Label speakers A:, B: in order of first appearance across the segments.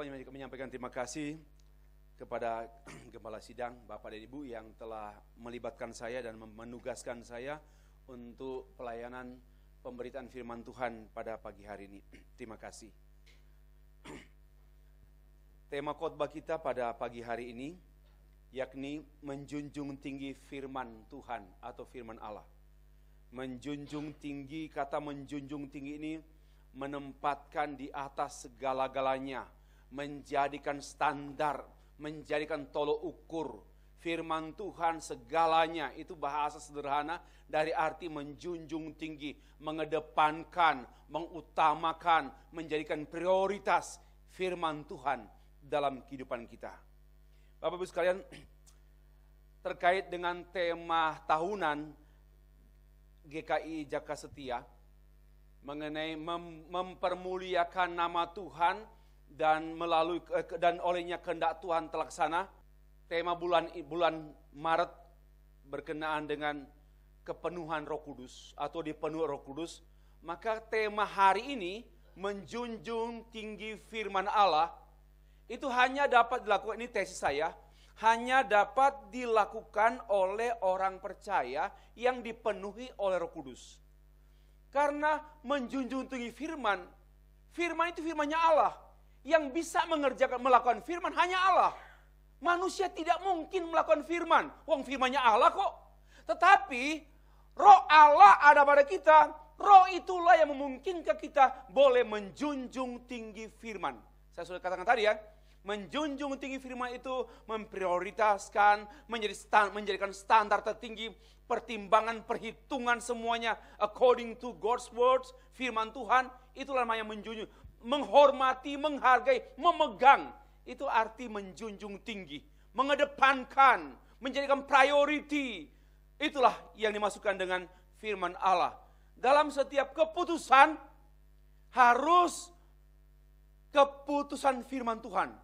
A: menyampaikan terima kasih kepada Gembala Sidang, Bapak dan Ibu yang telah melibatkan saya dan menugaskan saya untuk pelayanan pemberitaan firman Tuhan pada pagi hari ini. Terima kasih. Tema khotbah kita pada pagi hari ini yakni menjunjung tinggi firman Tuhan atau firman Allah. Menjunjung tinggi, kata menjunjung tinggi ini menempatkan di atas segala-galanya, menjadikan standar, menjadikan tolok ukur. Firman Tuhan segalanya, itu bahasa sederhana dari arti menjunjung tinggi, mengedepankan, mengutamakan, menjadikan prioritas firman Tuhan dalam kehidupan kita. Bapak Ibu sekalian, terkait dengan tema tahunan GKI Jaka Setia mengenai mempermuliakan nama Tuhan dan melalui dan olehnya kehendak Tuhan terlaksana. Tema bulan Maret berkenaan dengan kepenuhan Roh Kudus atau dipenuhi Roh Kudus. Maka tema hari ini menjunjung tinggi firman Allah itu hanya dapat dilakukan, ini tesis saya, hanya dapat dilakukan oleh orang percaya yang dipenuhi oleh Roh Kudus. Karena menjunjung tinggi firman itu firmannya Allah. Yang bisa melakukan firman hanya Allah. Manusia tidak mungkin melakukan firman. Wong firmannya Allah kok. Tetapi Roh Allah ada pada kita. Roh itulah yang memungkinkan kita boleh menjunjung tinggi firman. Saya sudah katakan tadi ya. Menjunjung tinggi firman itu memprioritaskan, menjadikan standar tertinggi, pertimbangan, perhitungan semuanya according to God's words, firman Tuhan. Itulah namanya menjunjung, menghormati, menghargai, memegang. Itu arti menjunjung tinggi, mengedepankan, menjadikan priority. Itulah yang dimasukkan dengan firman Allah. Dalam setiap keputusan harus keputusan firman Tuhan.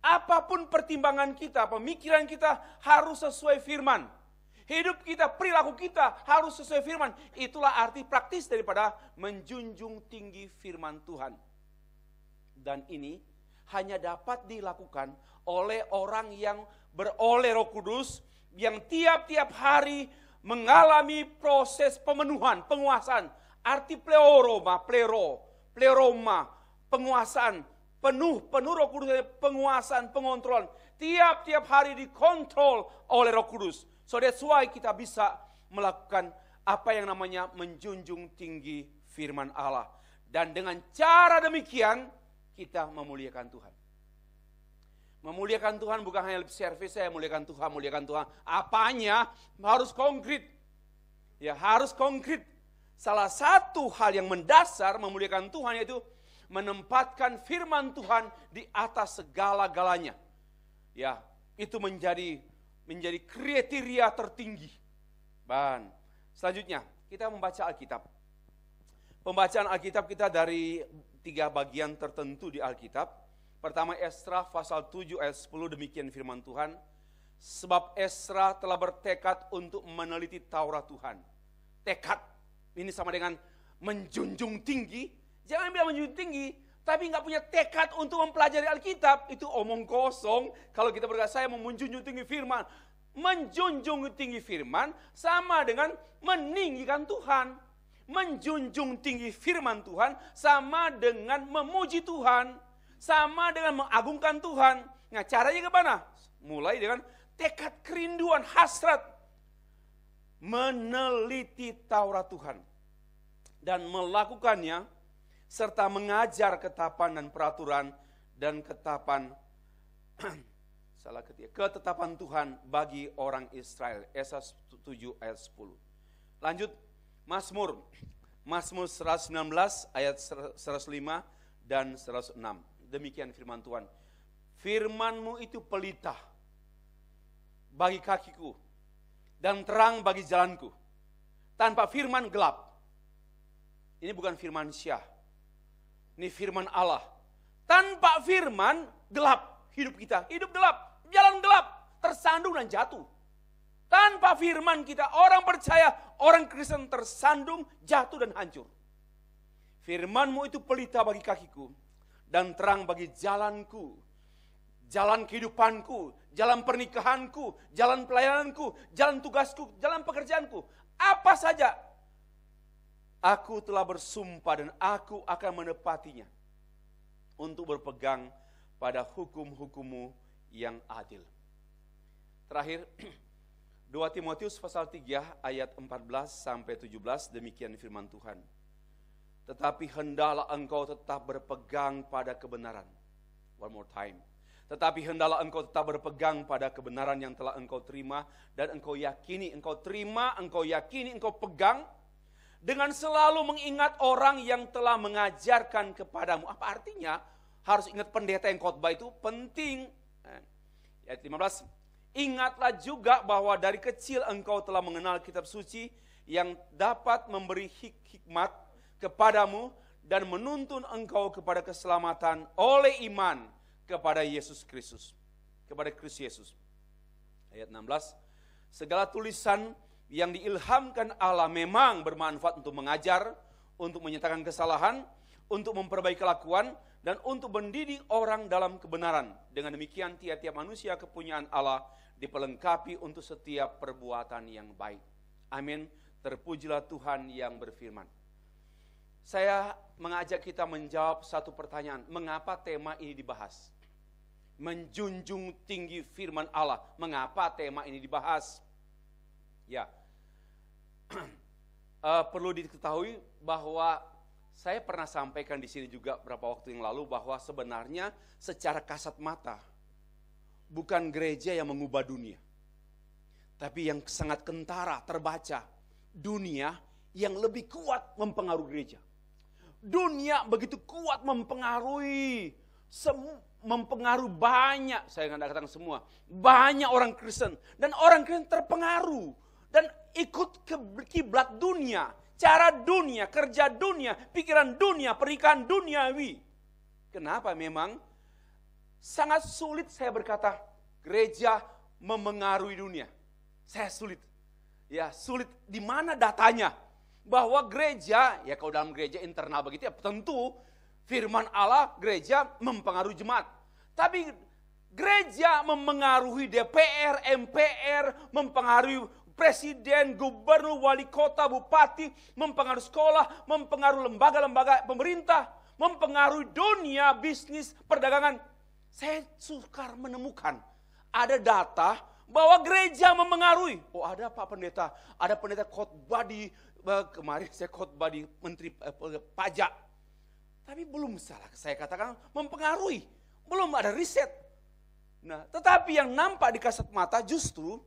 A: Apapun pertimbangan kita, pemikiran kita harus sesuai firman. Hidup kita, perilaku kita harus sesuai firman. Itulah arti praktis daripada menjunjung tinggi firman Tuhan. Dan ini hanya dapat dilakukan oleh orang yang beroleh Roh Kudus, yang tiap-tiap hari mengalami proses pemenuhan, penguasaan. Arti pleroma, penguasaan. Penuh Roh Kudus, penguasaan, pengontrolan. Tiap-tiap hari dikontrol oleh Roh Kudus. So that's why kita bisa melakukan apa yang namanya menjunjung tinggi firman Allah. Dan dengan cara demikian, kita memuliakan Tuhan. Memuliakan Tuhan bukan hanya lip service, saya muliakan Tuhan. Apanya? Harus konkret. Ya, harus konkret. Salah satu hal yang mendasar memuliakan Tuhan yaitu menempatkan firman Tuhan di atas segala-galanya. Ya, itu menjadi kriteria tertinggi. Dan selanjutnya kita membaca Alkitab. Pembacaan Alkitab kita dari 3 bagian tertentu di Alkitab. Pertama Esra pasal 7 ayat 10, demikian firman Tuhan. Sebab Esra telah bertekad untuk meneliti Taurat Tuhan. Tekad, ini sama dengan menjunjung tinggi. Jangan bilang menjunjung tinggi, tapi nggak punya tekad untuk mempelajari Alkitab, itu omong kosong. Kalau kita berkata saya mau menjunjung tinggi firman, menjunjung tinggi firman sama dengan meninggikan Tuhan. Menjunjung tinggi firman Tuhan sama dengan memuji Tuhan, sama dengan mengagungkan Tuhan. Nah, caranya kemana? Mulai dengan tekad kerinduan, hasrat, meneliti Taurat Tuhan dan melakukannya, serta mengajar ketetapan dan peraturan dan ketetapan Tuhan bagi orang Israel. Esra 7 ayat 10. Lanjut, Mazmur 119 ayat 105 dan 106. Demikian firman Tuhan. Firman-Mu itu pelita bagi kakiku dan terang bagi jalanku. Tanpa firman gelap. Ini bukan firman Syah. Ini firman Allah. Tanpa firman gelap hidup kita. Hidup gelap, jalan gelap, tersandung dan jatuh. Tanpa firman kita, orang percaya, orang Kristen tersandung, jatuh dan hancur. Firman-Mu itu pelita bagi kakiku dan terang bagi jalanku, jalan kehidupanku, jalan pernikahanku, jalan pelayananku, jalan tugasku, jalan pekerjaanku. Apa saja, aku telah bersumpah dan aku akan menepatinya untuk berpegang pada hukum-hukum-Mu yang adil. Terakhir, 2 Timotius pasal 3 ayat 14 sampai 17, demikian firman Tuhan. Tetapi hendaklah engkau tetap berpegang pada kebenaran. One more time. Tetapi hendaklah engkau tetap berpegang pada kebenaran yang telah engkau terima dan engkau yakini, engkau terima, engkau yakini, engkau pegang, dengan selalu mengingat orang yang telah mengajarkan kepadamu. Apa artinya? Harus ingat pendeta yang khotbah itu penting. Ayat 15, ingatlah juga bahwa dari kecil engkau telah mengenal kitab suci yang dapat memberi hikmat kepadamu dan menuntun engkau kepada keselamatan oleh iman kepada Yesus Kristus. Kepada Kristus Yesus. Ayat 16, segala tulisan yang diilhamkan Allah memang bermanfaat untuk mengajar, untuk menyatakan kesalahan, untuk memperbaiki kelakuan, dan untuk mendidik orang dalam kebenaran. Dengan demikian tiap-tiap manusia kepunyaan Allah dipelengkapi untuk setiap perbuatan yang baik. Amin. Terpujilah Tuhan yang berfirman. Saya mengajak kita menjawab satu pertanyaan. Mengapa tema ini dibahas? Menjunjung tinggi firman Allah. Mengapa tema ini dibahas? Ya, perlu diketahui bahwa saya pernah sampaikan di sini juga beberapa waktu yang lalu bahwa sebenarnya secara kasat mata bukan gereja yang mengubah dunia, tapi yang sangat kentara terbaca dunia yang lebih kuat mempengaruhi gereja. Dunia begitu kuat mempengaruhi banyak, saya nggak katakan semua, banyak orang Kristen, dan orang Kristen terpengaruh dan ikut ke kiblat dunia, cara dunia, kerja dunia, pikiran dunia, pernikahan duniawi. Kenapa? Memang sangat sulit saya berkata gereja memengaruhi dunia. Saya sulit. Ya, sulit. Di mana datanya? Bahwa gereja, ya kalau dalam gereja internal begitu ya tentu firman Allah gereja mempengaruhi jemaat. Tapi gereja memengaruhi DPR, MPR, mempengaruhi presiden, gubernur, wali kota, bupati, mempengaruhi sekolah, mempengaruhi lembaga-lembaga pemerintah, mempengaruhi dunia, bisnis, perdagangan. Saya sukar menemukan ada data bahwa gereja memengaruhi. Oh ada Pak Pendeta, ada pendeta khotbah di, kemarin saya khotbah di Menteri Pajak. Tapi belum salah saya katakan mempengaruhi. Belum ada riset. Nah, tetapi yang nampak di kasat mata justru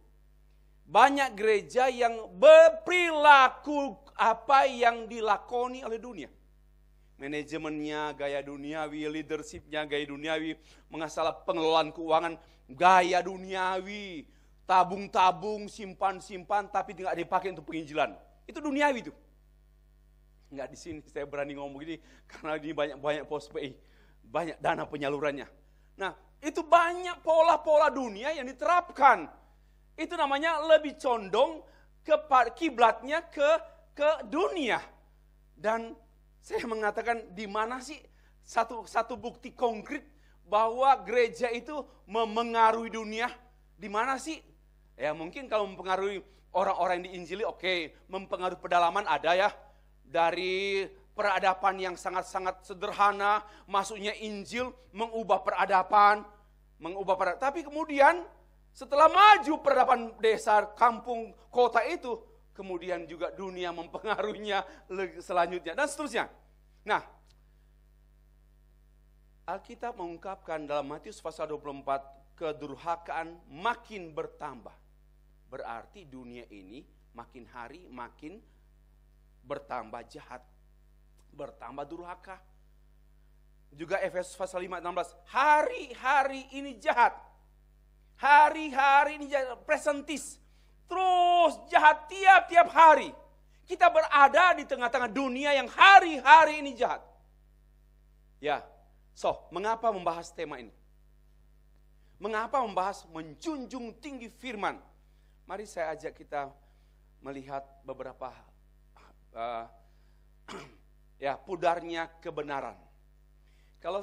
A: banyak gereja yang berperilaku apa yang dilakoni oleh dunia. Manajemennya gaya duniawi, leadershipnya gaya duniawi, mengasah pengelolaan keuangan gaya duniawi, tabung-tabung, simpan-simpan tapi tidak dipakai untuk penginjilan. Itu duniawi itu. Enggak di sini saya berani ngomong gini karena ini banyak post-pay, banyak dana penyalurannya. Nah, itu banyak pola-pola dunia yang diterapkan. Itu namanya lebih condong ke kiblatnya ke dunia. Dan saya mengatakan di mana sih satu bukti konkret bahwa gereja itu memengaruhi dunia? Di mana sih? Ya mungkin kalau mempengaruhi orang-orang yang diinjili, oke. Mempengaruhi pedalaman ada ya. Dari peradaban yang sangat-sangat sederhana, masuknya Injil mengubah peradaban. Tapi kemudian setelah maju peradaban desa, kampung, kota itu, kemudian juga dunia mempengaruhinya selanjutnya dan seterusnya. Nah, Alkitab mengungkapkan dalam Matius pasal 24, kedurhakaan makin bertambah. Berarti dunia ini makin hari makin bertambah jahat, bertambah durhaka. Juga Efesus pasal 5:16, hari-hari ini jahat. Hari-hari ini jahat, presentis. Terus jahat tiap-tiap hari. Kita berada di tengah-tengah dunia yang hari-hari ini jahat. Ya, mengapa membahas tema ini? Mengapa membahas menjunjung tinggi firman? Mari saya ajak kita melihat beberapa pudarnya kebenaran. Kalau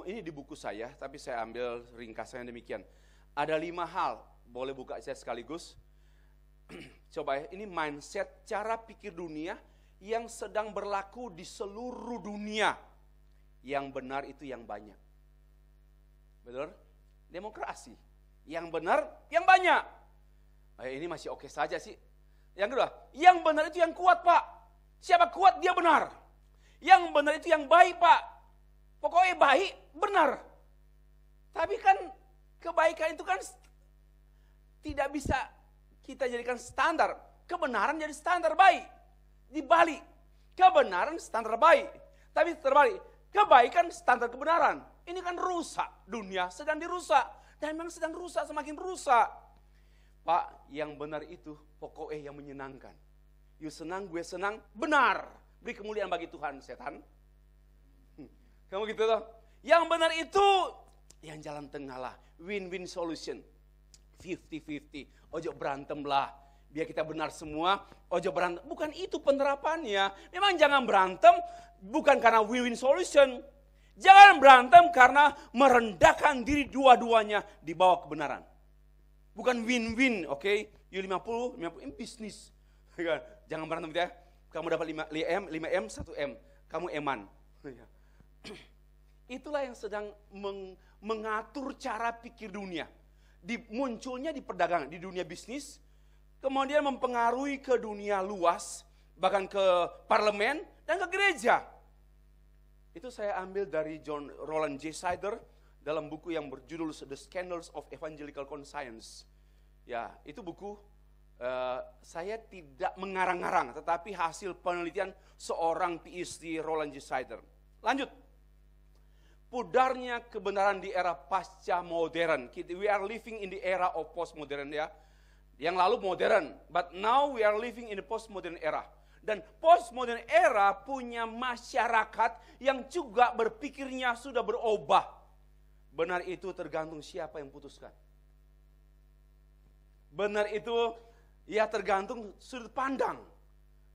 A: ini di buku saya, tapi saya ambil ringkasannya demikian. Ada 5 hal, boleh buka saya sekaligus. Coba ya, ini mindset cara pikir dunia yang sedang berlaku di seluruh dunia. Yang benar itu yang banyak. Betul? Demokrasi. Yang benar, yang banyak. Ini masih oke saja sih. Yang kedua, yang benar itu yang kuat, Pak. Siapa kuat, dia benar. Yang benar itu yang baik, Pak. Pokoknya baik, benar. Tapi kan kebaikan itu kan tidak bisa kita jadikan standar. Kebenaran jadi standar baik. Dibalik, kebenaran standar baik. Tapi terbalik, kebaikan standar kebenaran. Ini kan rusak, dunia sedang dirusak. Dan memang sedang rusak, semakin rusak. Pak, yang benar itu pokoknya yang menyenangkan. You senang, gue senang, benar. Beri kemuliaan bagi Tuhan, setan. Kamu gitu loh. Yang benar itu yang jalan tengah lah. Win-win solution. 50-50. Ojo berantem lah. Biar kita benar semua. Ojo berantem. Bukan itu penerapannya. Memang jangan berantem bukan karena win-win solution. Jangan berantem karena merendahkan diri dua-duanya di bawah kebenaran. Bukan win-win, oke? You 50, ini bisnis. Jangan berantem ya. Kamu dapat 5M, 1M. Kamu eman. Itulah yang sedang mengatur cara pikir dunia. Munculnya di perdagangan, di dunia bisnis, kemudian mempengaruhi ke dunia luas, bahkan ke parlemen dan ke gereja. Itu saya ambil dari John Roland J. Sider dalam buku yang berjudul The Scandals of Evangelical Conscience. Ya, itu buku saya tidak mengarang-arang, tetapi hasil penelitian seorang PhD Roland J. Sider. Lanjut. Pudarnya kebenaran di era pasca modern. We are living in the era of postmodern ya. Yang lalu modern, but now we are living in the postmodern era. Dan postmodern era punya masyarakat yang juga berpikirnya sudah berubah. Benar itu tergantung siapa yang putuskan. Benar itu ya tergantung sudut pandang.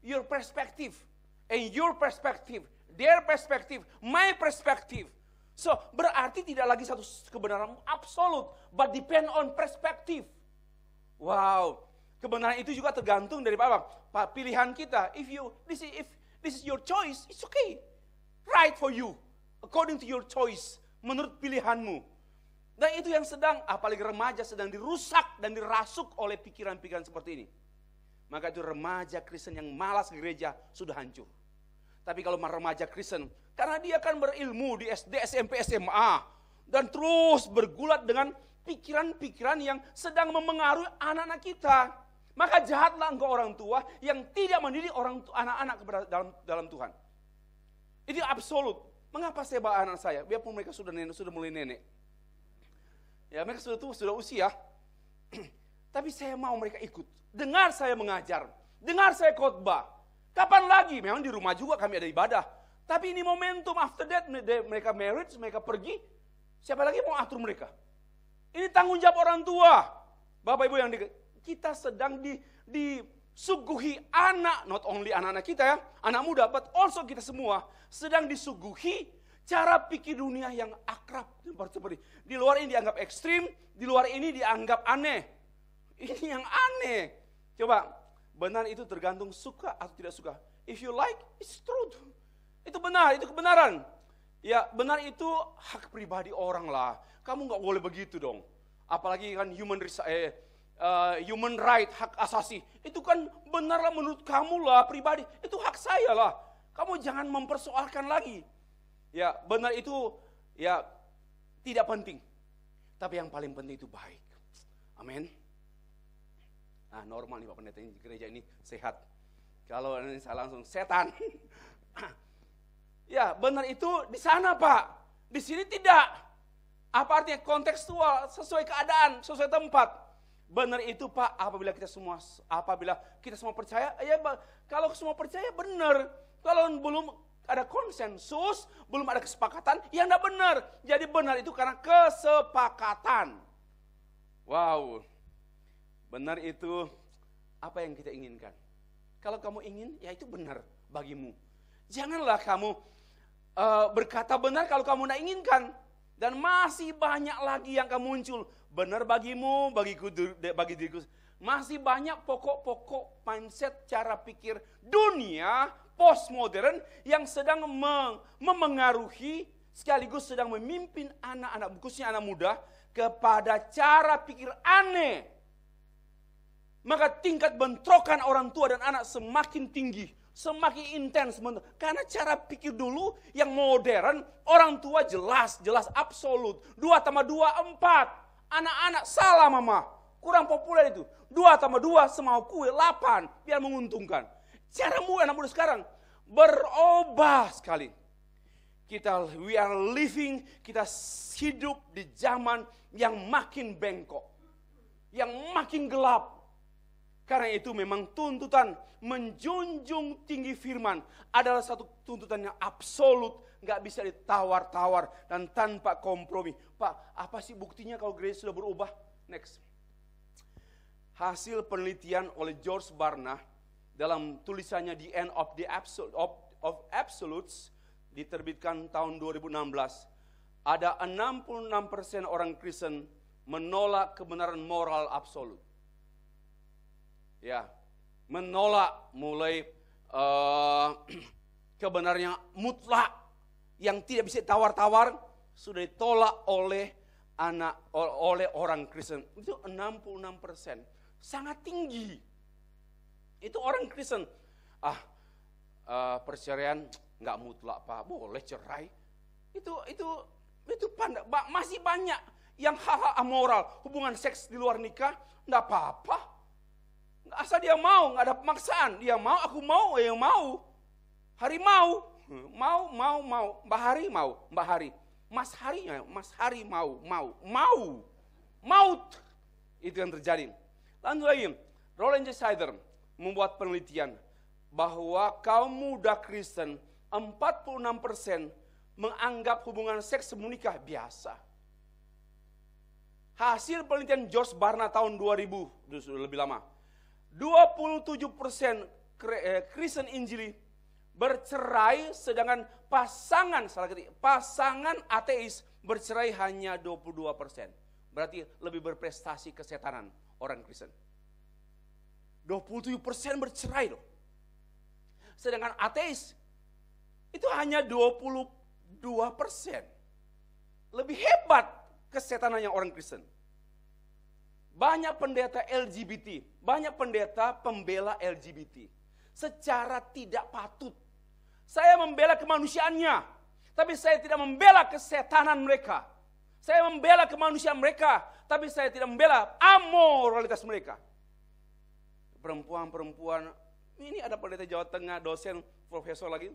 A: Your perspective, and your perspective, their perspective, my perspective. So, berarti tidak lagi satu kebenaran absolut, but depend on perspective. Wow, kebenaran itu juga tergantung dari apa? Pilihan kita. If this is your choice, it's okay. Right for you, according to your choice, menurut pilihanmu. Dan itu yang sedang, apalagi remaja sedang dirusak dan dirasuk oleh pikiran-pikiran seperti ini. Maka itu remaja Kristen yang malas ke gereja sudah hancur. Tapi kalau remaja Kristen, karena dia akan berilmu di SD, SMP, SMA. Dan terus bergulat dengan pikiran-pikiran yang sedang memengaruhi anak-anak kita. Maka jahatlah engkau orang tua yang tidak mendidik anak-anak dalam Tuhan. Itu absolut. Mengapa saya bawa anak saya? Biarpun mereka sudah mulai nenek. Ya mereka sudah usia. Tapi saya mau mereka ikut. Dengar saya mengajar. Dengar saya khotbah. Kapan lagi? Memang di rumah juga kami ada ibadah. Tapi ini momentum, after that mereka married, mereka pergi. Siapa lagi mau atur mereka? Ini tanggung jawab orang tua. Bapak Ibu yang kita sedang disuguhi anak, not only anak-anak kita ya, anak muda, but also kita semua sedang disuguhi cara pikir dunia yang akrab. Seperti di luar ini dianggap ekstrim, di luar ini dianggap aneh. Ini yang aneh. Coba, benar itu tergantung suka atau tidak suka. If you like, it's truth. Itu benar, itu kebenaran. Ya, benar itu hak pribadi orang lah. Kamu nggak boleh begitu dong. Apalagi kan human right, hak asasi. Itu kan benarlah menurut kamu lah, pribadi. Itu hak saya lah. Kamu jangan mempersoalkan lagi. Ya, benar itu ya tidak penting. Tapi yang paling penting itu baik. Amin. Nah, normal nih Pak Pendeta ini, gereja ini sehat. Kalau ini saya langsung setan. Ya, benar itu di sana Pak. Di sini tidak. Apa artinya? Kontekstual, sesuai keadaan, sesuai tempat. Benar itu Pak, apabila kita semua percaya, ya kalau semua percaya benar. Kalau belum ada konsensus, belum ada kesepakatan, ya enggak benar. Jadi benar itu karena kesepakatan. Wow. Benar itu apa yang kita inginkan. Kalau kamu ingin, ya itu benar bagimu. Janganlah kamu berkata benar kalau kamu tidak inginkan. Dan masih banyak lagi yang akan muncul. Benar bagimu, bagi diriku. Masih banyak pokok-pokok mindset cara pikir dunia postmodern yang sedang memengaruhi sekaligus sedang memimpin anak-anak, khususnya anak muda, kepada cara pikir aneh. Maka tingkat bentrokan orang tua dan anak semakin tinggi, semakin intens. Karena cara pikir dulu yang modern, orang tua jelas absolut. 2 tambah 2, 4. Anak-anak salah mama, kurang populer itu. 2 tambah 2 semau kue, 8, biar menguntungkan. Cara anak muda sekarang berubah sekali. We are living, kita hidup di zaman yang makin bengkok, yang makin gelap. Karena itu memang tuntutan menjunjung tinggi firman adalah satu tuntutan yang absolut, nggak bisa ditawar-tawar dan tanpa kompromi. Pak, apa sih buktinya kalau gereja sudah berubah? Next. Hasil penelitian oleh George Barna dalam tulisannya The End of the Absolutes, diterbitkan tahun 2016, ada 66% orang Kristen menolak kebenaran moral absolut. Ya, menolak mulai kebenaran yang mutlak, yang tidak bisa tawar-tawar, sudah ditolak oleh orang Kristen. Itu 66%, sangat tinggi. Itu orang Kristen. Perceraian nggak mutlak Pak, boleh cerai. Itu masih banyak yang hal-hal amoral, hubungan seks di luar nikah, nggak apa-apa. Asal dia mau, nggak ada pemaksaan. Dia mau, aku mau, yang mau. Hari mau. Mbak Hari mau, Mbak Hari. Mas Hari mau. Maut. Itu yang terjadi. Lanjut lagi, Roland J. Sider membuat penelitian bahwa kaum muda Kristen 46% menganggap hubungan seks sebelum nikah biasa. Hasil penelitian George Barna tahun 2000, sudah lebih lama. 27% Kristen Injili bercerai, sedangkan pasangan ateis bercerai hanya 22%. Berarti lebih berprestasi kesetanan orang Kristen. 27% bercerai loh. Sedangkan ateis itu hanya 22%. Lebih hebat kesetanannya orang Kristen. Banyak pendeta LGBT, banyak pendeta pembela LGBT. Secara tidak patut. Saya membela kemanusiaannya, tapi saya tidak membela kesetanan mereka. Saya membela kemanusiaan mereka, tapi saya tidak membela amoralitas mereka. Perempuan-perempuan, ini ada pendeta Jawa Tengah, dosen, profesor lagi.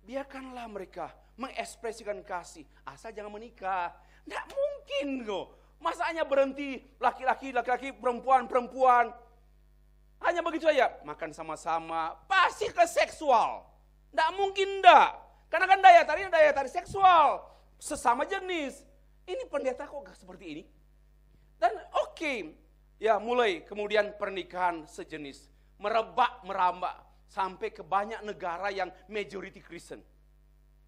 A: Biarkanlah mereka mengekspresikan kasih, asal jangan menikah. Nggak mungkin kok. Masanya berhenti laki-laki, perempuan. Hanya begitu saja, makan sama-sama, pasti ke seksual. Nggak mungkin enggak. Karena kan daya tarik seksual, sesama jenis. Ini pendeta kok gak seperti ini? Dan oke, ya mulai kemudian pernikahan sejenis. Merambah sampai ke banyak negara yang majority Kristen.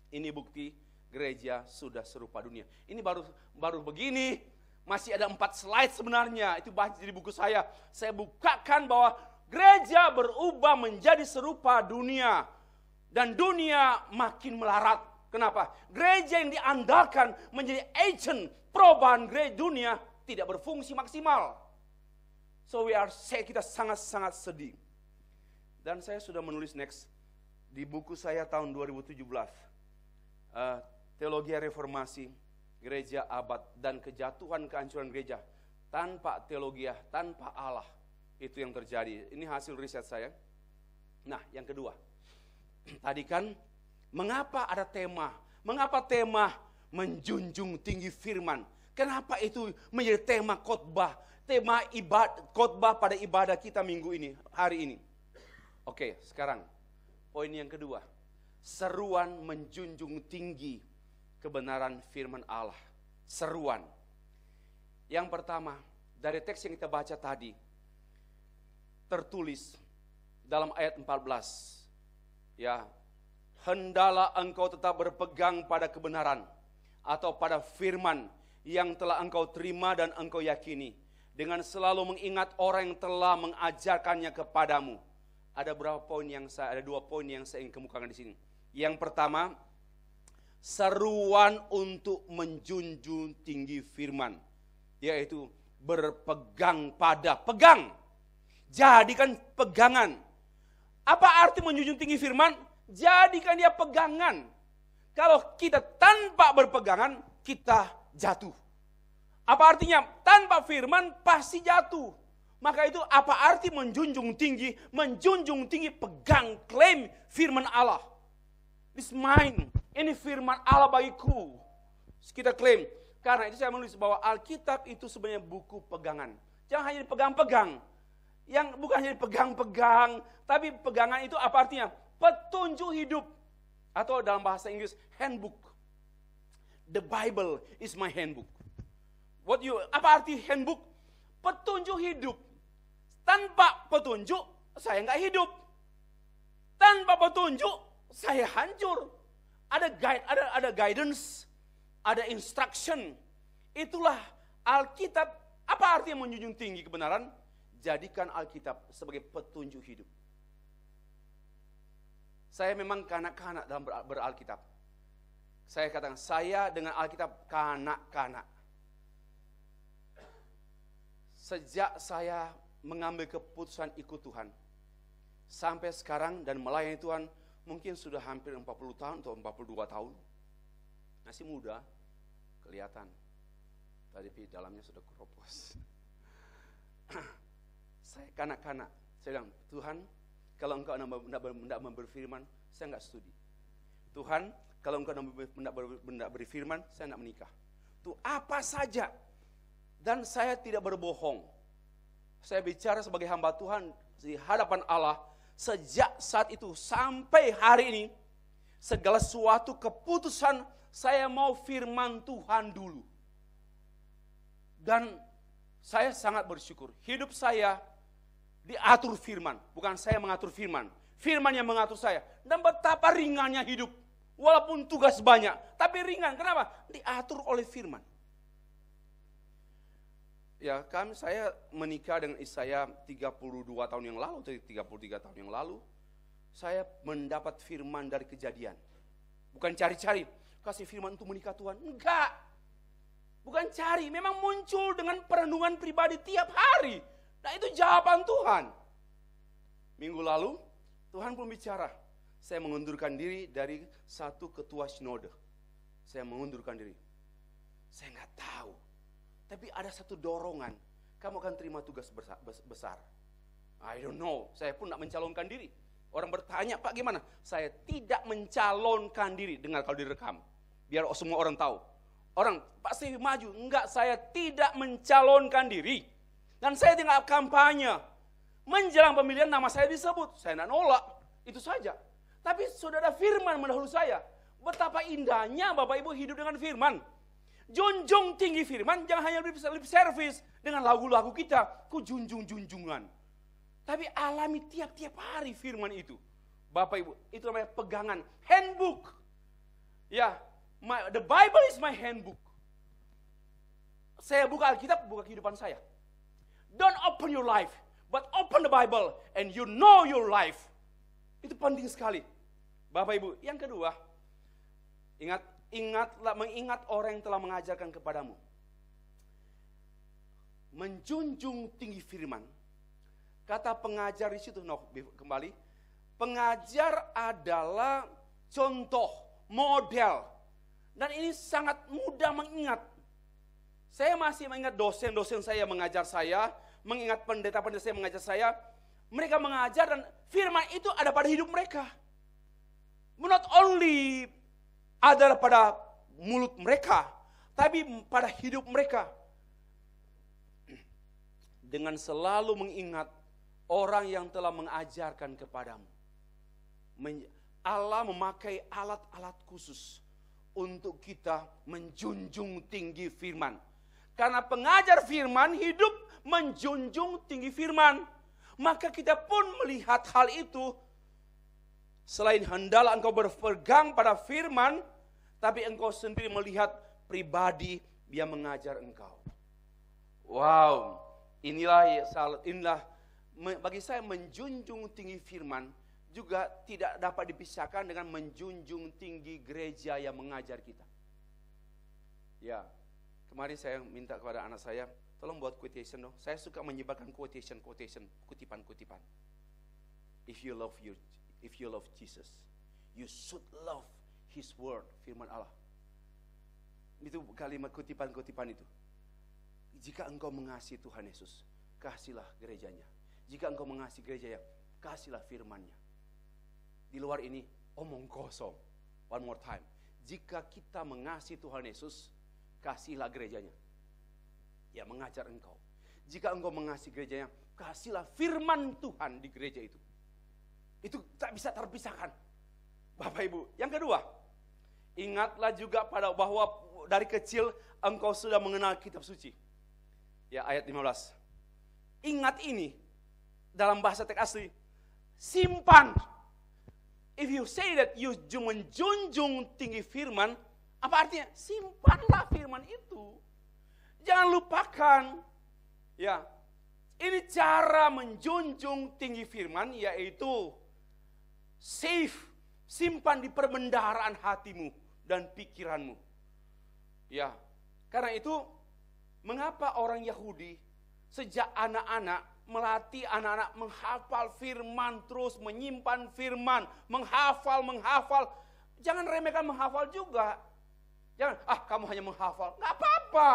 A: Ini bukti gereja sudah serupa dunia. Ini baru begini. Masih ada 4 slide sebenarnya, itu bahas di buku saya. Saya bukakan bahwa gereja berubah menjadi serupa dunia. Dan dunia makin melarat. Kenapa? Gereja yang diandalkan menjadi agent perubahan gereja dunia tidak berfungsi maksimal. So kita sangat-sangat sedih. Dan saya sudah menulis next di buku saya tahun 2017. Teologi Reformasi, Gereja Abad dan Kejatuhan Kehancuran Gereja. Tanpa teologi, tanpa Allah. Itu yang terjadi. Ini hasil riset saya. Nah, yang kedua. Tadi kan, mengapa ada tema? Mengapa tema menjunjung tinggi firman? Kenapa itu menjadi tema khotbah? Tema khotbah pada ibadah kita minggu ini, hari ini. Oke, sekarang poin yang kedua. Seruan menjunjung tinggi kebenaran firman Allah. Seruan. Yang pertama, dari teks yang kita baca tadi, tertulis dalam ayat 14. Ya, Hendalah engkau tetap berpegang pada kebenaran atau pada firman yang telah engkau terima dan engkau yakini, dengan selalu mengingat orang yang telah mengajarkannya kepadamu. Ada dua poin yang saya ingin kemukakan di sini. Yang pertama, seruan untuk menjunjung tinggi firman, yaitu berpegang pada, pegang. Jadikan pegangan. Apa arti menjunjung tinggi firman? Jadikan dia pegangan. Kalau kita tanpa berpegangan, kita jatuh. Apa artinya? Tanpa firman pasti jatuh. Maka itu apa arti menjunjung tinggi? Menjunjung tinggi, pegang, klaim firman Allah. This mine. Ini firman Allah bagiku. Kita klaim. Karena itu saya menulis bahwa Alkitab itu sebenarnya buku pegangan. Jangan hanya dipegang-pegang. Yang bukan hanya dipegang-pegang, tapi pegangan itu apa artinya? Petunjuk hidup. Atau dalam bahasa Inggris, handbook. The Bible is my handbook. Apa arti handbook? Petunjuk hidup. Tanpa petunjuk, saya nggak hidup. Tanpa petunjuk, saya hancur. Ada guide, ada guidance, ada instruction. Itulah Alkitab. Apa artinya menjunjung tinggi kebenaran? Jadikan Alkitab sebagai petunjuk hidup. Saya memang kanak-kanak dalam beralkitab. Saya katakan, saya dengan Alkitab kanak-kanak. Sejak saya mengambil keputusan ikut Tuhan, sampai sekarang dan melayani Tuhan, mungkin sudah hampir 40 tahun atau 42 tahun. Masih muda, kelihatan. Tapi dalamnya sudah keropos. Saya kanak-kanak. Saya bilang, Tuhan, kalau engkau tidak berfirman, saya enggak studi. Tuhan, kalau engkau tidak berfirman, saya enggak menikah. Itu apa saja. Dan saya tidak berbohong. Saya bicara sebagai hamba Tuhan di hadapan Allah. Sejak saat itu sampai hari ini, segala suatu keputusan saya mau firman Tuhan dulu. Dan saya sangat bersyukur. Hidup saya diatur firman, bukan saya mengatur firman. Firman yang mengatur saya. Dan betapa ringannya hidup. Walaupun tugas banyak, tapi ringan. Kenapa? Diatur oleh firman. Ya, saya menikah dengan istri saya 32 tahun yang lalu, 33 tahun yang lalu. Saya mendapat firman dari Kejadian. Bukan cari-cari, kasih firman untuk menikah Tuhan. Enggak. Bukan cari, memang muncul dengan perenungan pribadi tiap hari. Nah itu jawaban Tuhan. Minggu lalu Tuhan pun bicara. Saya mengundurkan diri dari satu ketua sinode. Saya mengundurkan diri. Saya nggak tahu. Tapi ada satu dorongan. Kamu akan terima tugas besar. I don't know. Saya pun nggak mencalonkan diri. Orang bertanya, Pak gimana? Saya tidak mencalonkan diri. Dengar kalau direkam. Biar semua orang tahu. Orang pasti maju. Enggak, saya tidak mencalonkan diri. Dan saya tidak kampanye. Menjelang pemilihan nama saya disebut. Saya tidak nolak. Itu saja. Tapi sudah ada firman mendahului saya. Betapa indahnya Bapak Ibu hidup dengan firman. Junjung tinggi firman. Jangan hanya lip service. Dengan lagu-lagu kita. Ku junjung-junjungan. Tapi alami tiap-tiap hari firman itu. Bapak Ibu. Itu namanya pegangan. Handbook. Ya. The Bible is my handbook. Saya buka Alkitab, buka kehidupan saya. Don't open your life, but open the Bible and you know your life. Itu penting sekali. Bapak Ibu, yang kedua, mengingat orang yang telah mengajarkan kepadamu. Menjunjung tinggi firman. Kata pengajar di situ, kembali. Pengajar adalah contoh, model. Dan ini sangat mudah mengingat. Saya masih mengingat dosen-dosen saya mengajar saya, mengingat pendeta-pendeta saya mengajar saya. Mereka mengajar dan firman itu ada pada hidup mereka. Not only ada pada mulut mereka, tapi pada hidup mereka. Dengan selalu mengingat orang yang telah mengajarkan kepadamu. Allah memakai alat-alat khusus untuk kita menjunjung tinggi firman. Karena pengajar firman hidup menjunjung tinggi firman. Maka kita pun melihat hal itu Selain hendaklah engkau berpegang pada firman, tapi engkau sendiri melihat pribadi yang mengajar engkau. Wow, inilah bagi saya menjunjung tinggi firman juga tidak dapat dipisahkan dengan menjunjung tinggi gereja yang mengajar kita. Ya, kemarin saya minta kepada anak saya, tolong buat quotation dong. Saya suka menyebarkan quotation, kutipan-kutipan. If you love Jesus, you should love His word, firman Allah. Itu kalimat kutipan-kutipan itu. Jika engkau mengasihi Tuhan Yesus, kasihlah gerejanya. Jika engkau mengasihi gerejanya, kasihlah firman-Nya. Di luar ini omong kosong. One more time. Jika kita mengasihi Tuhan Yesus, kasihlah gerejanya. Ya, mengajar engkau. Jika engkau mengasihi gerejanya, kasihlah firman Tuhan di gereja itu. Itu tak bisa terpisahkan. Bapak Ibu, yang kedua, ingatlah juga bahwa dari kecil engkau sudah mengenal kitab suci. Ya, ayat 15. Ingat ini, dalam bahasa teks asli, simpan. If you say that you menjunjung tinggi firman, apa artinya? Simpanlah firman itu. Jangan lupakan. Ya, ini cara menjunjung tinggi firman, yaitu simpan di perbendaharaan hatimu dan pikiranmu. Ya, karena itu mengapa orang Yahudi sejak anak-anak melatih anak-anak menghafal firman, terus menyimpan firman, menghafal. Jangan remehkan menghafal juga. Jangan, kamu hanya menghafal. Nggak apa-apa.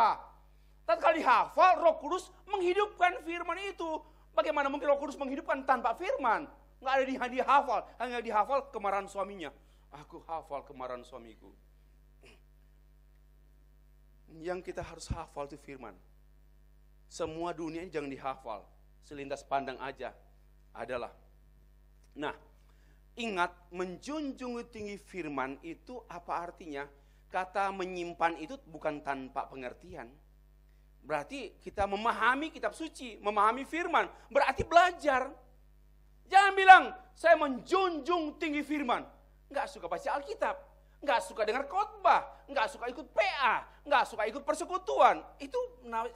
A: Tatkala dihafal, Roh Kudus menghidupkan firman itu. Bagaimana mungkin Roh Kudus menghidupkan tanpa firman? Nggak ada dihafal, hanya dihafal kemarahan suaminya. Aku hafal kemarahan suamiku. Yang kita harus hafal itu firman. Semua dunia ini jangan dihafal, selintas pandang aja adalah. Nah, ingat menjunjung tinggi firman itu apa artinya? Kata menyimpan itu bukan tanpa pengertian. Berarti kita memahami kitab suci, memahami firman, berarti belajar. Jangan bilang, saya menjunjung tinggi firman. Nggak suka baca Alkitab, nggak suka dengar khotbah, nggak suka ikut PA, nggak suka ikut persekutuan. Itu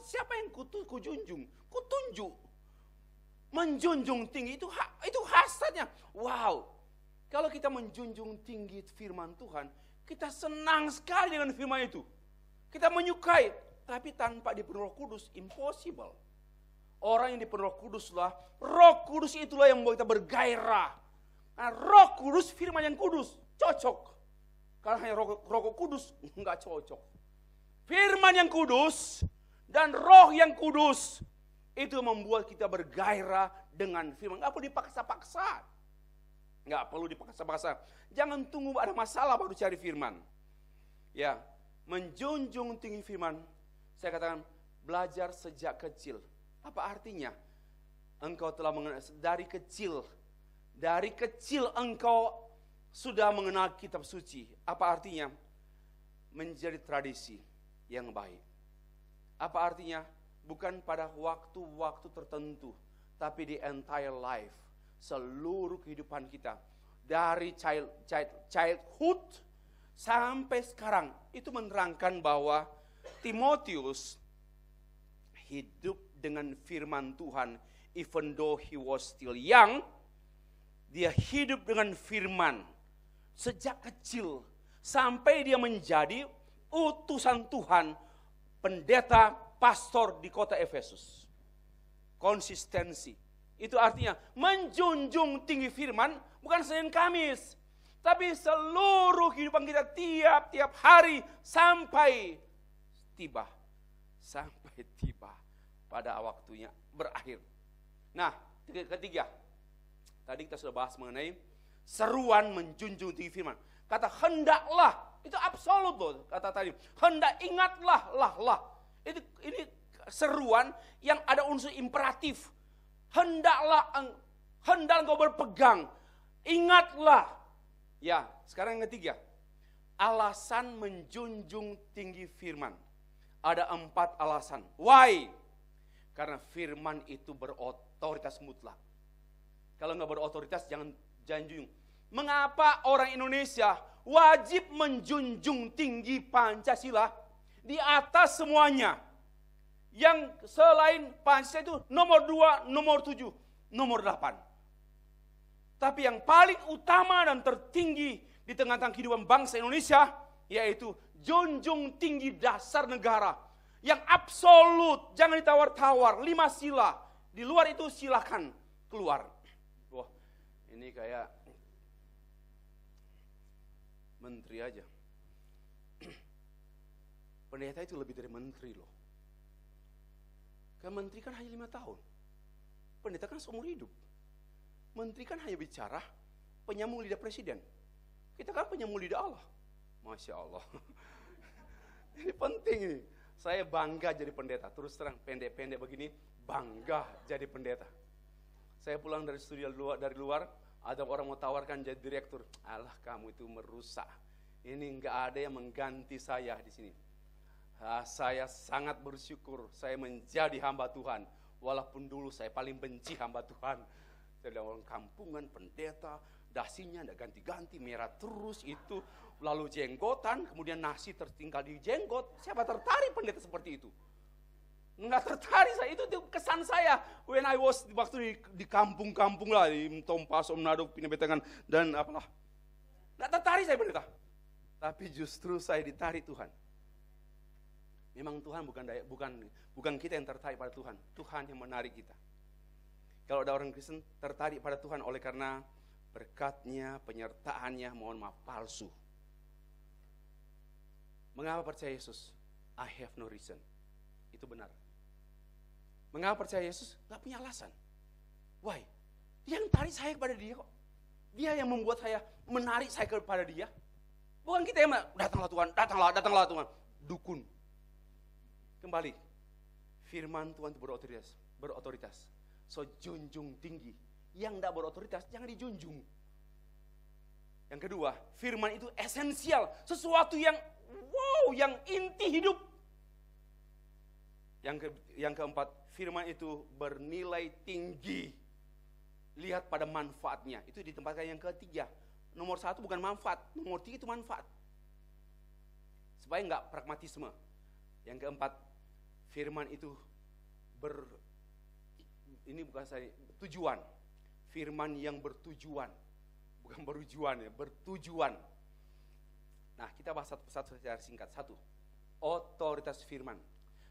A: siapa yang kujunjung? Kutunjuk. Menjunjung tinggi itu hasratnya. Wow, kalau kita menjunjung tinggi firman Tuhan, kita senang sekali dengan firman itu. Kita menyukai, tapi tanpa dipenuhi Roh Kudus, impossible. Orang yang dipenuhi Roh Kudus Roh Kudus itulah yang membuat kita bergairah. Nah, Roh Kudus, firman yang kudus, cocok. Karena hanya Roh Kudus, enggak cocok. Firman yang kudus dan Roh yang kudus, itu membuat kita bergairah dengan firman. Enggak perlu dipaksa-paksa. Enggak perlu dipaksa-paksa. Jangan tunggu ada masalah baru cari firman. Ya, menjunjung tinggi firman, saya katakan belajar sejak kecil. Apa artinya? Engkau telah mengenal dari kecil engkau sudah mengenal kitab suci. Apa artinya? Menjadi tradisi yang baik. Apa artinya? Bukan pada waktu-waktu tertentu, tapi di entire life, seluruh kehidupan kita, dari childhood sampai sekarang, itu menerangkan bahwa Timotius hidup dengan firman Tuhan, even though he was still young, dia hidup dengan firman sejak kecil sampai dia menjadi utusan Tuhan, pendeta, pastor di kota Efesus. Konsistensi. Itu artinya menjunjung tinggi firman bukan Senin Kamis, tapi seluruh kehidupan kita tiap-tiap hari sampai tiba pada waktunya berakhir. Nah, ketiga, tadi kita sudah bahas mengenai seruan menjunjung tinggi firman. Kata hendaklah, itu absolut loh kata tadi. Hendak, ingatlah, lah. Ini seruan yang ada unsur imperatif. Hendak engkau berpegang, ingatlah. Ya, sekarang yang ketiga, alasan menjunjung tinggi firman. Ada 4 alasan. Why? Karena firman itu berotoritas mutlak. Kalau nggak berotoritas, jangan junjung. mengapa orang Indonesia wajib menjunjung tinggi Pancasila di atas semuanya. Yang selain Pancasila itu nomor 2, nomor 7, nomor 8. Tapi yang paling utama dan tertinggi di tengah-tengah kehidupan bangsa Indonesia, yaitu junjung tinggi dasar negara. Yang absolut, jangan ditawar-tawar, 5 sila. Di luar itu silakan keluar. Wah, ini kayak menteri aja. Pendeta itu lebih dari menteri loh. Kan menteri kan hanya 5 tahun. Pendeta kan seumur hidup. Menteri kan hanya bicara penyambung lidah presiden. Kita kan penyambung lidah Allah. Masya Allah. Ini penting ini. Saya bangga jadi pendeta. Terus terang pendek-pendek begini, bangga jadi pendeta. Saya pulang dari studi dari luar, ada orang mau tawarkan jadi direktur. Alah, kamu itu merusak. Ini enggak ada yang mengganti saya di sini. Saya sangat bersyukur saya menjadi hamba Tuhan. Walaupun dulu saya paling benci hamba Tuhan. Saya orang kampungan, pendeta, dasinya enggak ganti-ganti, merah terus itu. Lalu jenggotan, kemudian nasi tertinggal di jenggot. Siapa tertarik pendeta seperti itu? Enggak tertarik saya, itu kesan saya. When I was, waktu di kampung-kampung lah, di Tompaso, Manado, Pinabetangan, dan apalah. Enggak tertarik saya pendeta. Tapi justru saya ditarik Tuhan. Memang Tuhan bukan kita yang tertarik pada Tuhan. Tuhan yang menarik kita. Kalau ada orang Kristen tertarik pada Tuhan oleh karena berkatnya, penyertaannya, mohon maaf, palsu. Mengapa percaya Yesus? I have no reason. Itu benar. Mengapa percaya Yesus? Gak punya alasan. Why? Dia yang tarik saya kepada dia kok. Dia yang membuat saya, menarik saya kepada dia. Bukan kita yang datanglah Tuhan, datanglah Tuhan. Dukun. Kembali. Firman Tuhan itu berotoritas. So junjung tinggi. Yang tidak berotoritas jangan dijunjung. Yang kedua, firman itu esensial. Sesuatu yang yang inti hidup. Yang keempat, firman itu bernilai tinggi. Lihat pada manfaatnya. Itu ditempatkan yang ketiga. Nomor 1 bukan manfaat, nomor 3 itu manfaat. Supaya enggak pragmatisme. Yang keempat, firman itu ini bukan saya, tujuan. Firman yang bertujuan. Bukan berujuan ya, bertujuan. Nah, kita bahas satu secara singkat. 1. Otoritas firman.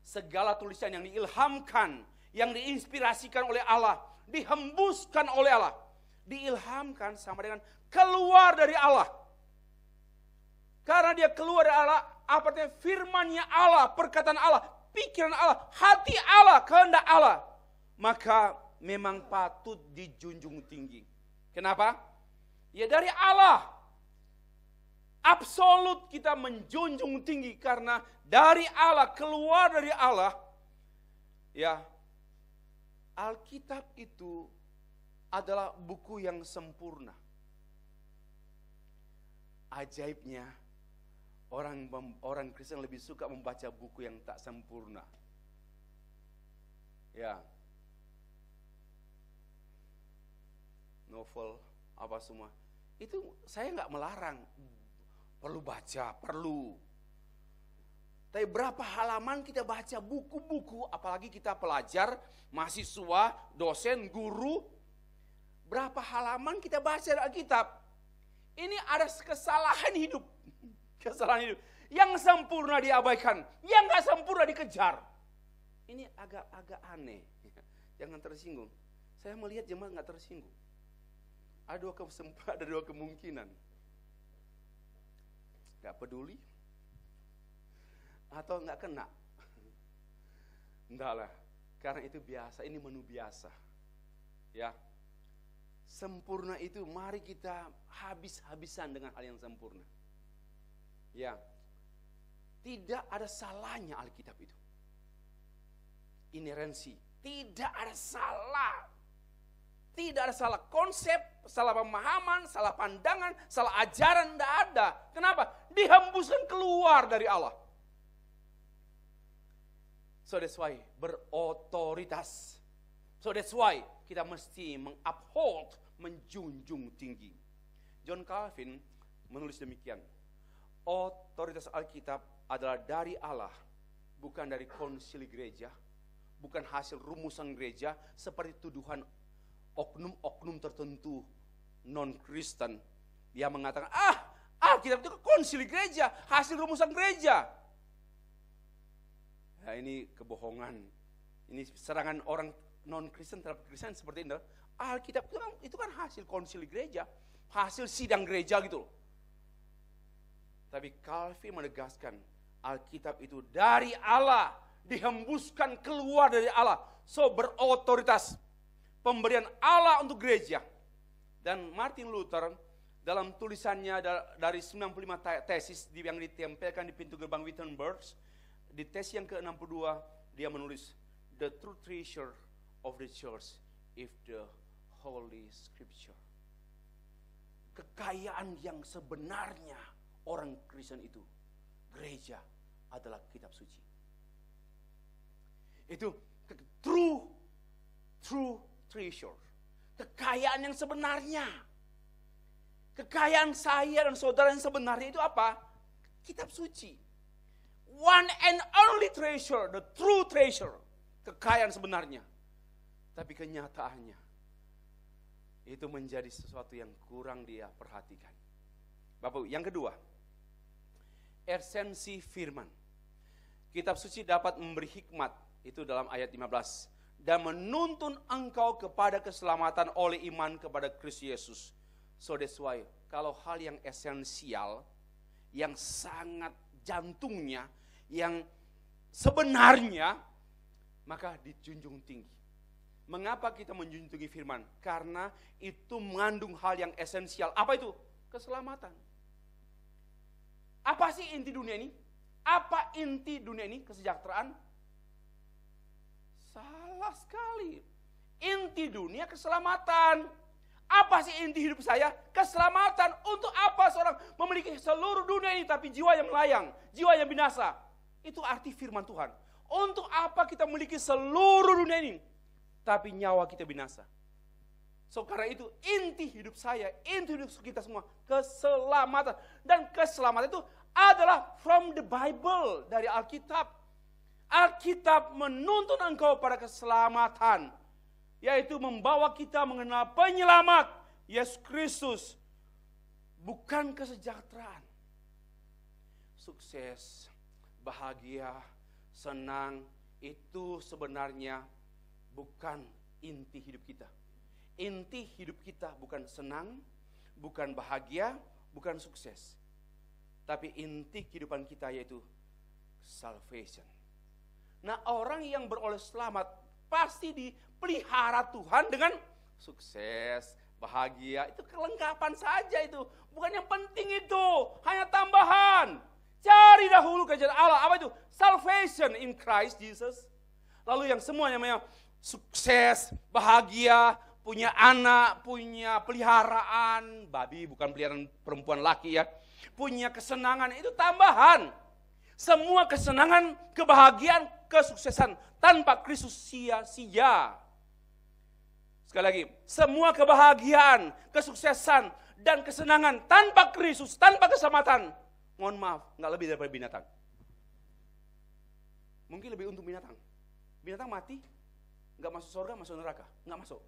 A: Segala tulisan yang diilhamkan, yang diinspirasikan oleh Allah, dihembuskan oleh Allah. Diilhamkan sama dengan keluar dari Allah. Karena dia keluar dari Allah, apa artinya? Firmannya Allah, perkataan Allah, pikiran Allah, hati Allah, kehendak Allah. Maka memang patut dijunjung tinggi. Kenapa? Ya dari Allah. Absolut kita menjunjung tinggi karena dari Allah, keluar dari Allah. Ya, Alkitab itu adalah buku yang sempurna. Ajaibnya, orang Kristen lebih suka membaca buku yang tak sempurna. Ya, novel apa semua. Itu saya nggak melarang. Perlu baca, perlu. Tapi berapa halaman kita baca buku-buku, apalagi kita pelajar, mahasiswa, dosen, guru. Berapa halaman kita baca Alkitab. Ini ada kesalahan hidup. Kesalahan hidup. Yang sempurna diabaikan, yang nggak sempurna dikejar. Ini agak aneh. Jangan tersinggung. Saya melihat jemaat nggak tersinggung. Ada dua kemungkinan. Gak peduli atau gak kena. Enggak lah, karena itu biasa, ini menu biasa. Ya, sempurna itu mari kita habis-habisan dengan hal yang sempurna. Ya, tidak ada salahnya Alkitab itu. Inerensi, tidak ada salah. Tidak ada salah konsep, salah pemahaman, salah pandangan, salah ajaran, tidak ada. Kenapa? Dihembuskan keluar dari Allah. So that's why berotoritas. So that's why kita mesti menguphold, menjunjung tinggi. John Calvin menulis demikian. Otoritas Alkitab adalah dari Allah, bukan dari konsili gereja, bukan hasil rumusan gereja seperti tuduhan oknum-oknum tertentu non-Kristen yang mengatakan, Alkitab itu konsili gereja, hasil rumusan gereja. Nah, ini kebohongan. Ini serangan orang non-Kristen terhadap Kristen seperti ini. Alkitab itu kan hasil konsili gereja, hasil sidang gereja gitu loh. Tapi Calvin menegaskan, Alkitab itu dari Allah, dihembuskan keluar dari Allah, so berotoritas, pemberian Allah untuk gereja. Dan Martin Luther dalam tulisannya dari 95 tesis yang ditempelkan di pintu gerbang Wittenberg, di tesis yang ke-62 dia menulis, the true treasure of the church is the Holy Scripture. Kekayaan yang sebenarnya orang Kristen itu, gereja adalah kitab suci. Itu true treasure. Kekayaan yang sebenarnya. Kekayaan saya dan saudara yang sebenarnya itu apa? Kitab suci. One and only treasure, the true treasure. Kekayaan sebenarnya. Tapi kenyataannya itu menjadi sesuatu yang kurang dia perhatikan. Bapak, yang kedua, esensi firman. Kitab suci dapat memberi hikmat, itu dalam ayat 15, dan menuntun engkau kepada keselamatan oleh iman kepada Kristus Yesus. So that's why, kalau hal yang esensial, yang sangat jantungnya, yang sebenarnya, maka dijunjung tinggi. Mengapa kita menjunjung tinggi firman? Karena itu mengandung hal yang esensial. Apa itu? Keselamatan. Apa sih inti dunia ini? Apa inti dunia ini? Kesejahteraan? Salah sekali. Inti dunia keselamatan. Apa sih inti hidup saya? Keselamatan. Untuk apa seorang memiliki seluruh dunia ini tapi jiwa yang melayang, jiwa yang binasa? Itu arti firman Tuhan. Untuk apa kita memiliki seluruh dunia ini tapi nyawa kita binasa? So karena itu inti hidup saya, inti hidup kita semua, keselamatan. Dan keselamatan itu adalah from the Bible, dari Alkitab. Alkitab menuntun engkau pada keselamatan, yaitu membawa kita mengenal penyelamat, Yesus Kristus. Bukan kesejahteraan. Sukses, bahagia, senang, itu sebenarnya bukan inti hidup kita. Inti hidup kita bukan senang, bukan bahagia, bukan sukses. Tapi inti kehidupan kita yaitu salvation. Nah, orang yang beroleh selamat pasti dipelihara Tuhan dengan sukses, bahagia. Itu kelengkapan saja itu. Bukan yang penting itu, hanya tambahan. Cari dahulu kerajaan Allah. Apa itu? Salvation in Christ Jesus. Lalu yang semuanya namanya sukses, bahagia, punya anak, punya peliharaan, babi bukan peliharaan perempuan laki ya, punya kesenangan, itu tambahan. Semua kesenangan, kebahagiaan, kesuksesan tanpa Kristus sia-sia. Sekali lagi, semua kebahagiaan, kesuksesan, dan kesenangan tanpa Kristus, tanpa keselamatan, mohon maaf, nggak lebih daripada binatang. Mungkin lebih untuk binatang. Binatang mati, nggak masuk surga, masuk neraka, nggak masuk.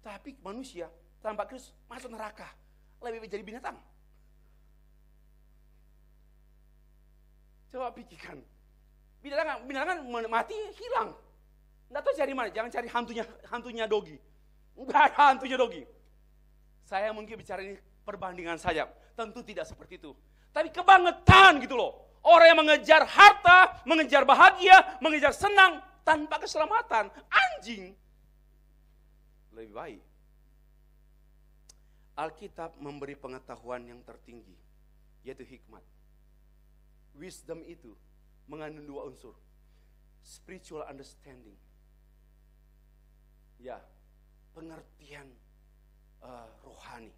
A: Tapi manusia tanpa Kristus masuk neraka, lebih jadi binatang. Coba pikirkan, binatang mati hilang, nggak tahu cari mana. Jangan cari hantunya Dogi, nggak ada hantunya Dogi. Saya mungkin bicara ini perbandingan saja, tentu tidak seperti itu. Tapi kebangetan gitu loh, orang yang mengejar harta, mengejar bahagia, mengejar senang tanpa keselamatan, anjing. Lebih baik Alkitab memberi pengetahuan yang tertinggi, yaitu hikmat. Wisdom itu mengandung dua unsur, spiritual understanding, ya, pengertian rohani.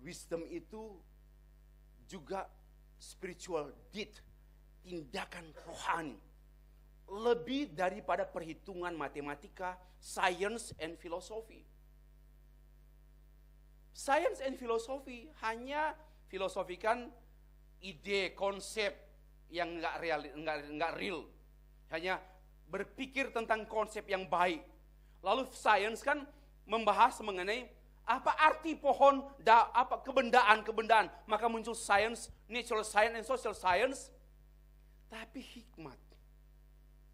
A: Wisdom itu juga spiritual deed, tindakan rohani. Lebih daripada perhitungan matematika, science and philosophy. Science and philosophy hanya filosofikan ide, konsep yang nggak real. Hanya berpikir tentang konsep yang baik. Lalu science kan membahas mengenai apa arti pohon, apa kebendaan. Maka muncul science, natural science and social science. Tapi hikmat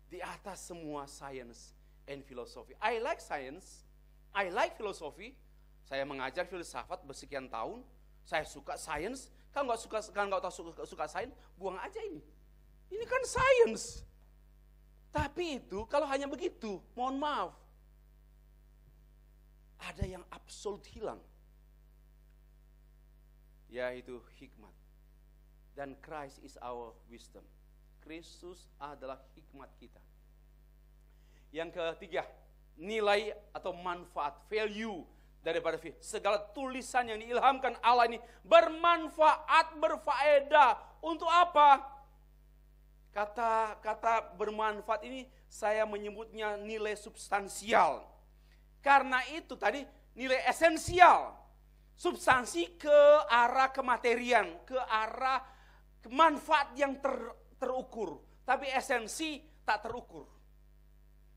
A: di atas semua science and philosophy. I like science, I like philosophy. Saya mengajar filsafat bersekian tahun. Saya suka science. Kalau nggak suka science, buang aja ini. Ini kan science. Tapi itu kalau hanya begitu, mohon maaf, ada yang absolut hilang, yaitu hikmat. Dan Christ is our wisdom. Kristus adalah hikmat kita. Yang ketiga, nilai atau manfaat, value daripada segala tulisan yang diilhamkan Allah ini bermanfaat, berfaedah. Untuk apa? Kata bermanfaat ini saya menyebutnya nilai substansial. Karena itu tadi nilai esensial. Substansi ke arah kematerian, ke arah manfaat yang terukur. Tapi esensi tak terukur.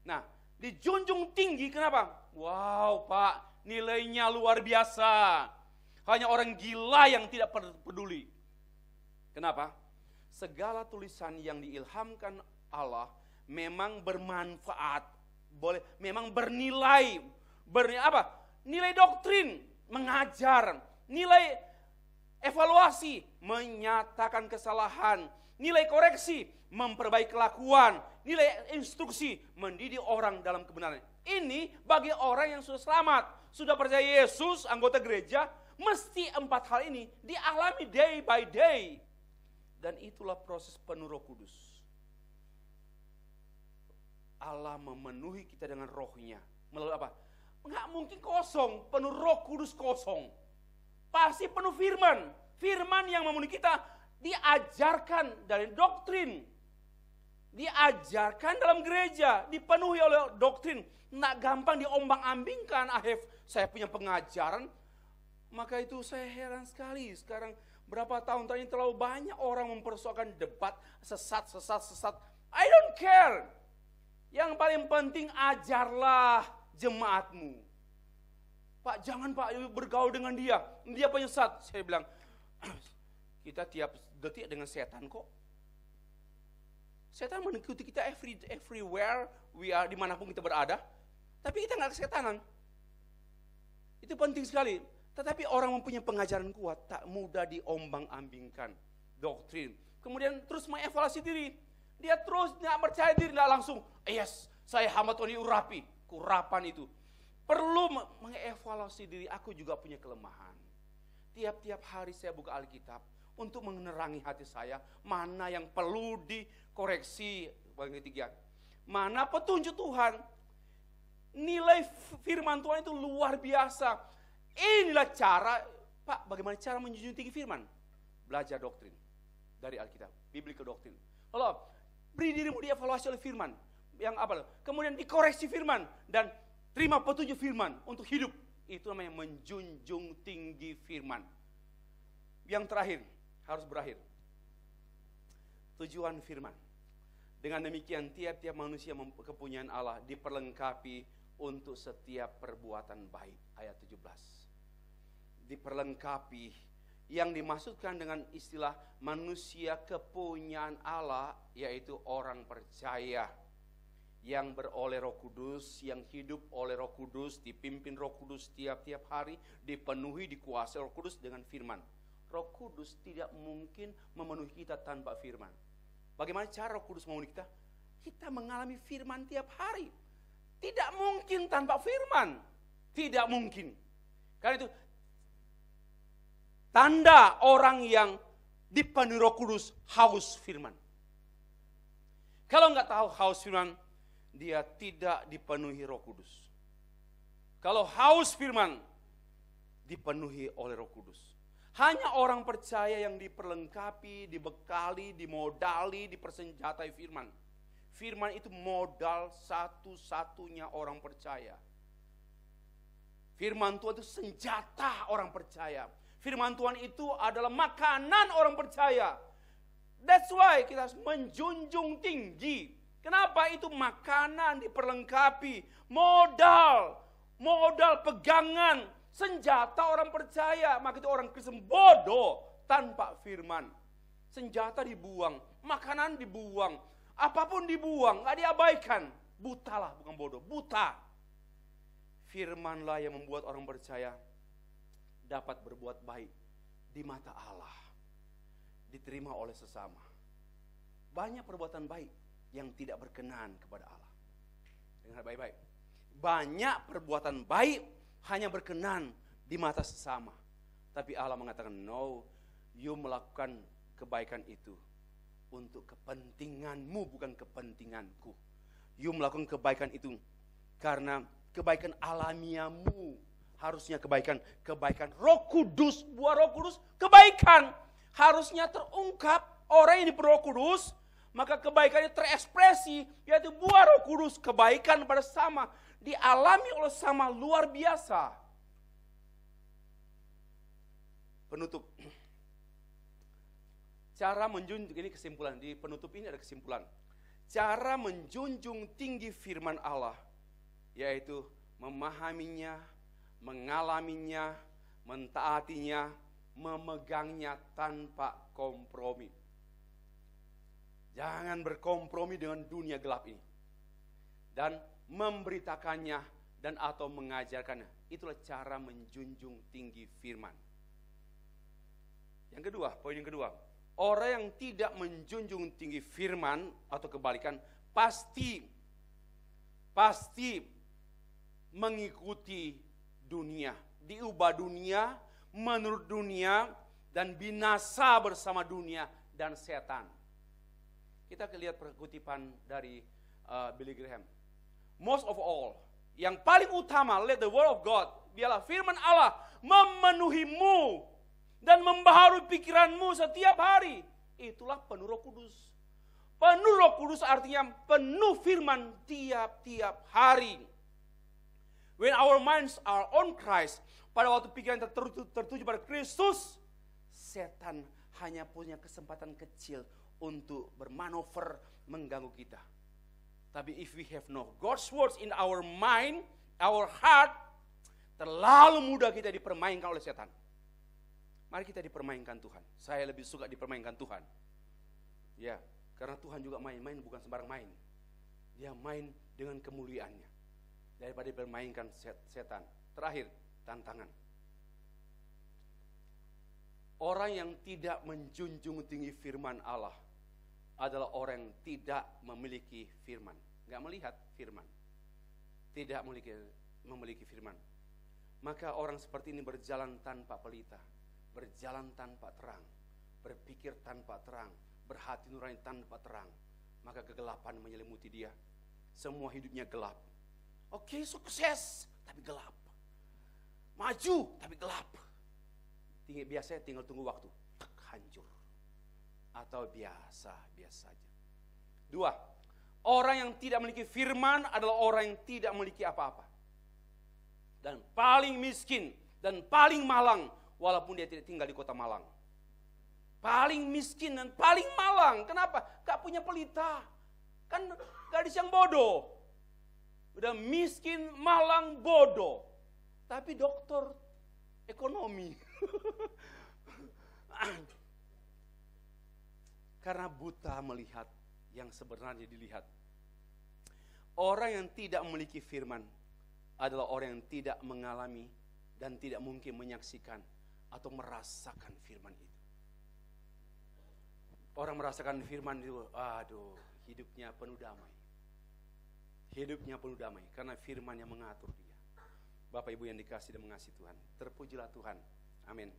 A: Nah, dijunjung tinggi kenapa? Wow Pak, nilainya luar biasa. Hanya orang gila yang tidak peduli. Kenapa? Segala tulisan yang diilhamkan Allah memang bermanfaat, memang bernilai, nilai doktrin, mengajar, nilai evaluasi, menyatakan kesalahan, nilai koreksi, memperbaiki kelakuan, nilai instruksi, mendidik orang dalam kebenaran. Ini bagi orang yang sudah selamat, sudah percaya Yesus, anggota gereja, mesti 4 hal ini dialami day by day. Dan itulah proses penuh Roh Kudus. Allah memenuhi kita dengan rohnya. Melalui apa? Nggak mungkin kosong, penuh Roh Kudus kosong. Pasti penuh firman. Firman yang memenuhi kita diajarkan dari doktrin. Diajarkan dalam gereja, dipenuhi oleh doktrin. Nggak gampang diombang-ambingkan. Saya punya pengajaran. Maka itu saya heran sekali sekarang. Berapa tahun terakhir terlalu banyak orang mempersoalkan debat, sesat. I don't care. Yang paling penting ajarlah jemaatmu. Pak, jangan Pak bergaul dengan dia. Dia penyesat. Saya bilang, kita tiap detik dengan setan kok. Setan mengikuti kita everywhere we are, dimanapun kita berada. Tapi kita nggak kesetanan. Itu penting sekali. Tetapi orang mempunyai pengajaran kuat, tak mudah diombang-ambingkan doktrin. Kemudian terus mengevaluasi diri. Dia terus tidak percaya diri, tidak langsung, yes, saya hamatoni urapi, kurapan itu. Perlu mengevaluasi diri, aku juga punya kelemahan. Tiap-tiap hari saya buka Alkitab untuk menerangi hati saya, mana yang perlu dikoreksi. Bagian ketiga, mana petunjuk Tuhan. Nilai firman Tuhan itu luar biasa. Inilah cara, Pak, bagaimana cara menjunjung tinggi firman? Belajar doktrin dari Alkitab, biblical doktrin. Lalu, beri dirimu dievaluasi oleh firman. Yang apa? Kemudian dikoreksi firman dan terima petunjuk firman untuk hidup. Itu namanya menjunjung tinggi firman. Yang terakhir, harus berakhir. Tujuan firman. Dengan demikian, tiap-tiap manusia kepunyaan Allah diperlengkapi untuk setiap perbuatan baik. Ayat 17. Diperlengkapi, yang dimaksudkan dengan istilah manusia kepunyaan Allah, yaitu orang percaya yang beroleh Roh Kudus, yang hidup oleh Roh Kudus, dipimpin Roh Kudus tiap-tiap hari, dipenuhi, dikuasai Roh Kudus dengan firman. Roh Kudus tidak mungkin memenuhi kita tanpa firman. Bagaimana cara Roh Kudus memenuhi kita? Kita mengalami firman tiap hari. Tidak mungkin tanpa firman. Tidak mungkin. Karena itu tanda orang yang dipenuhi Roh Kudus haus firman. Kalau nggak tahu haus firman, dia tidak dipenuhi Roh Kudus. Kalau haus firman, dipenuhi oleh Roh Kudus. Hanya orang percaya yang diperlengkapi, dibekali, dimodali, dipersenjatai firman. Firman itu modal satu-satunya orang percaya. Firman Tuhan itu senjata orang percaya. Firman Tuhan itu adalah makanan orang percaya. That's why kita harus menjunjung tinggi. Kenapa? Itu makanan diperlengkapi. Modal pegangan, senjata orang percaya. Maka itu orang Kristen bodoh tanpa firman. Senjata dibuang, makanan dibuang, apapun dibuang, gak diabaikan. Butalah, bukan bodoh, buta. Firmanlah yang membuat orang percaya dapat berbuat baik di mata Allah, diterima oleh sesama. Banyak perbuatan baik yang tidak berkenan kepada Allah. Dengar baik-baik. Banyak perbuatan baik hanya berkenan di mata sesama. Tapi Allah mengatakan, no, you melakukan kebaikan itu untuk kepentinganmu, bukan kepentinganku. You melakukan kebaikan itu karena kebaikan alamiamu. Harusnya kebaikan Roh Kudus, buah Roh Kudus, kebaikan harusnya terungkap. Orang yang dipenuhi Roh Kudus, maka kebaikannya terekspresi, yaitu buah Roh Kudus, kebaikan pada sama, dialami oleh sama, luar biasa. Penutup. Cara menjunjung, ini kesimpulan, di penutup ini ada kesimpulan. Cara menjunjung tinggi firman Allah, yaitu memahaminya, mengalaminya, mentaatinya, memegangnya tanpa kompromi. Jangan berkompromi dengan dunia gelap ini. Dan memberitakannya dan atau mengajarkannya. Itulah cara menjunjung tinggi firman. Yang kedua, poin yang kedua. Orang yang tidak menjunjung tinggi firman atau kebalikan pasti mengikuti dunia, diubah dunia, menurut dunia, dan binasa bersama dunia dan setan. Kita lihat kutipan dari Billy Graham. Most of all, yang paling utama, let the word of God, biarlah firman Allah memenuhimu dan membaharui pikiranmu setiap hari. Itulah penuh Roh Kudus. Penuh Roh Kudus artinya penuh firman tiap-tiap hari. When our minds are on Christ, pada waktu pikiran tertuju pada Kristus, setan hanya punya kesempatan kecil untuk bermanuver mengganggu kita. Tapi if we have no God's words in our mind, our heart, terlalu mudah kita dipermainkan oleh setan. Mari kita dipermainkan Tuhan. Saya lebih suka dipermainkan Tuhan. Ya, karena Tuhan juga main-main, bukan sembarang main. Dia main dengan kemuliaannya. Daripada dipermainkan setan. Terakhir, tantangan. Orang yang tidak menjunjung tinggi firman Allah adalah orang yang tidak memiliki firman. Gak melihat firman. Tidak memiliki firman. Maka orang seperti ini berjalan tanpa pelita. Berjalan tanpa terang, berpikir tanpa terang, berhati nurani tanpa terang. Maka kegelapan menyelimuti dia. Semua hidupnya gelap. Oke, sukses, tapi gelap. Maju, tapi gelap. Biasanya tinggal tunggu waktu, hancur. Atau biasa saja. Dua, orang yang tidak memiliki firman adalah orang yang tidak memiliki apa-apa. Dan paling miskin, dan paling malang, walaupun dia tidak tinggal di kota Malang. Paling miskin dan paling malang. Kenapa? Gak punya pelita. Kan gadis yang bodoh. Udah miskin, malang, bodoh. Tapi doktor ekonomi. Karena buta melihat yang sebenarnya dilihat. Orang yang tidak memiliki firman adalah orang yang tidak mengalami dan tidak mungkin menyaksikan atau merasakan firman itu. Orang merasakan firman itu, aduh, hidupnya penuh damai. Hidupnya penuh damai karena firman yang mengatur dia. Bapak Ibu yang dikasihi dan mengasihi Tuhan, terpujilah Tuhan. Amin.